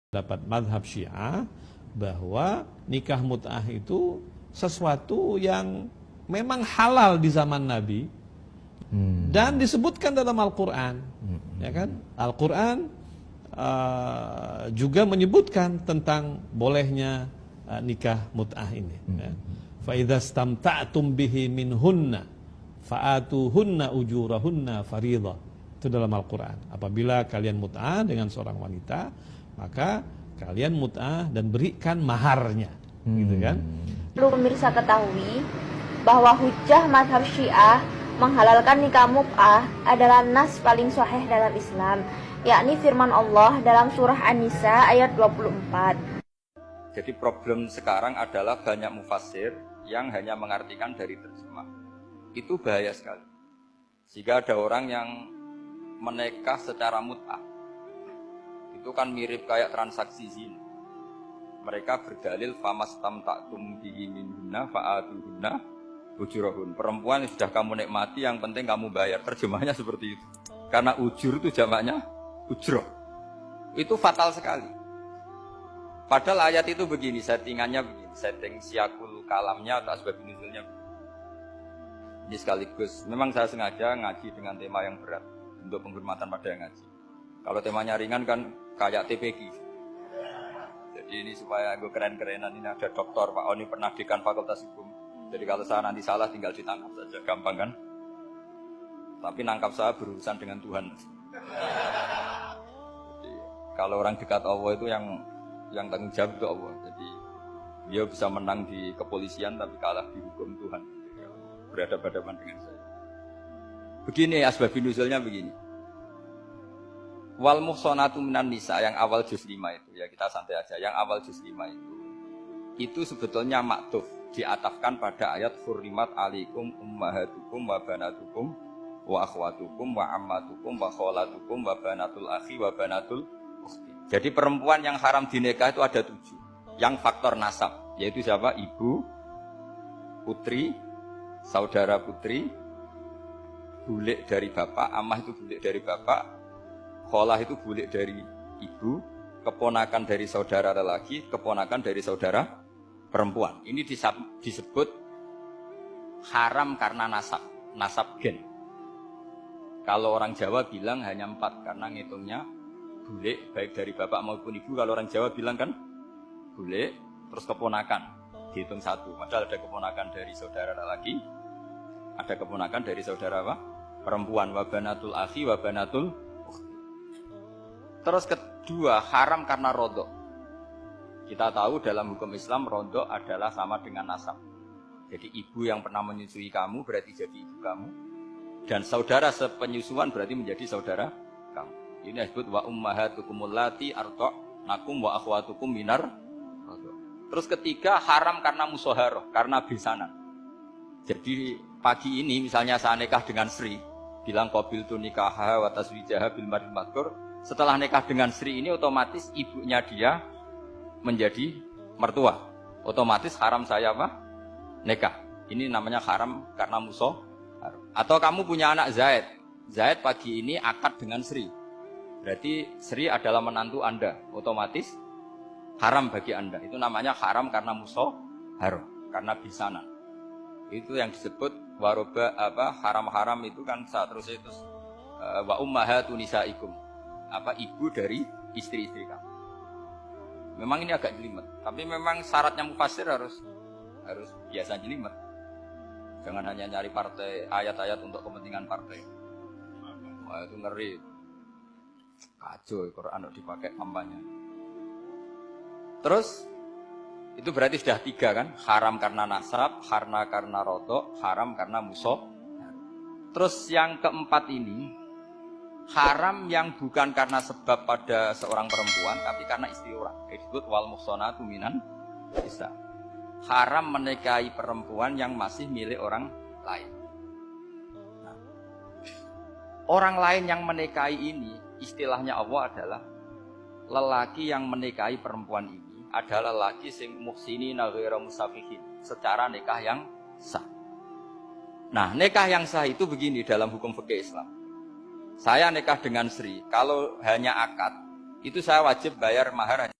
Dapat madhab Syiah bahwa nikah mut'ah itu sesuatu yang memang halal di zaman Nabi dan disebutkan dalam Al-Quran, ya kan? Al-Quran juga menyebutkan tentang bolehnya nikah mut'ah ini. Ya. Fa idza istamta'tum bihi minhunna fa'atuhunna ujurahunna fariidhah. Itu dalam Al-Quran. Apabila kalian mut'ah dengan seorang wanita, maka kalian mut'ah dan berikan maharnya, gitu kan? Perlu pemirsa ketahui bahwa hujjah mazhab Syiah menghalalkan nikah mut'ah adalah nas paling sahih dalam Islam, yakni firman Allah dalam surah An-Nisa ayat 24. Jadi problem sekarang adalah banyak mufassir yang hanya mengartikan dari terjemah. Itu bahaya sekali. Jika ada orang yang menikah secara mut'ah, itu kan mirip kayak transaksi zina. Mereka berdalil famastamta'tum bihi minhunna fa'atuhunna ujurahun. Perempuan yang sudah kamu nikmati, yang penting kamu bayar. Terjemahnya seperti itu. Karena ujur itu jamaknya ujroh. Itu fatal sekali. Padahal ayat itu begini, settingannya begini, setting siakul kalamnya atau asbab nuzulnya begini. Ini sekaligus, memang saya sengaja ngaji dengan tema yang berat untuk penghormatan pada yang ngaji. Kalau temanya ringan kan kayak TPG. Jadi ini supaya gue keren-kerenan, ini ada doktor Pak Oni pernah dekan Fakultas Hukum. Jadi kalau saya nanti salah tinggal ditangkap saja, gampang kan? Tapi nangkap saya berurusan dengan Tuhan. Jadi kalau orang dekat Allah itu yang tanggung jawab itu Allah. Jadi dia bisa menang di kepolisian tapi kalah di hukum Tuhan. Berhadapan-hadapan dengan saya. Begini asbabun nuzulnya begini. Wal muhsanatu minan nisa yang awal juz 5 itu, ya kita santai aja. Yang awal juz 5 itu sebetulnya maktuf, diatafkan pada ayat hurrimat alaikum ummahatukum wa banatukum wa akhwatukum wa ammatukum wa kholatukum wa banatul akhi wa banatul ukhti. Jadi perempuan yang haram dinikah itu ada 7. Yang faktor nasab, yaitu siapa? Ibu, putri, saudara putri, bulik dari bapak, ammah itu bulik dari bapak, kholah itu bulik dari ibu, keponakan dari saudara lelaki, keponakan dari saudara perempuan. Ini disebut haram karena nasab gen. Kalau orang Jawa bilang hanya 4 karena ngitungnya bulik baik dari bapak maupun ibu. Kalau orang Jawa bilang kan bulik terus keponakan dihitung 1. Padahal ada keponakan dari saudara lelaki, ada keponakan dari saudara apa? Perempuan. Wa banatul akhi wa banatul. Terus kedua, haram karena rodok. Kita tahu dalam hukum Islam rodok adalah sama dengan nasab. Jadi ibu yang pernah menyusui kamu berarti jadi ibu kamu. Dan saudara sepenyusuan berarti menjadi saudara kamu. Ini disebut wa ummahatukum allati arda'nakum wa akhwatukum minar rodok. Terus ketiga, haram karena musoharoh, karena besanan. Jadi pagi ini misalnya saya nikah dengan Sri, bilang qabiltu nikaha wa taswijaha bil mar'il madhkur. Setelah nikah dengan Sri ini otomatis ibunya dia menjadi mertua. Otomatis haram saya apa? Nikah. Ini namanya haram karena musuh. Atau kamu punya anak Zaid. Zaid pagi ini akad dengan Sri. Berarti Sri adalah menantu Anda. Otomatis haram bagi Anda. Itu namanya haram karena musuh haram. Karena bisanan. Itu yang disebut waroba haram-haram itu kan saat terus itu wa ummahatu nisaikum. Ibu dari istri-istri kamu. Memang ini agak jelimet, tapi memang syaratnya mufassir harus biasa jelimet. Jangan hanya nyari partai ayat-ayat untuk kepentingan partai. Wah itu ngeri. Kacau Quran dipakai kampanye. Terus itu berarti sudah 3 kan? Haram karena nasab, karena rodok, haram karena musuh. Terus yang keempat ini haram yang bukan karena sebab pada seorang perempuan, tapi karena istri orang. Disebut wal muhsanatu minan nisa. Haram menikahi perempuan yang masih milik orang lain. Nah, orang lain yang menikahi ini, istilahnya Allah adalah lelaki yang menikahi perempuan ini adalah lelaki sing muhsinina ghairu musafihin, secara nikah yang sah. Nah, nikah yang sah itu begini dalam hukum fikih Islam. Saya nikah dengan Sri, kalau hanya akad, itu saya wajib bayar mahar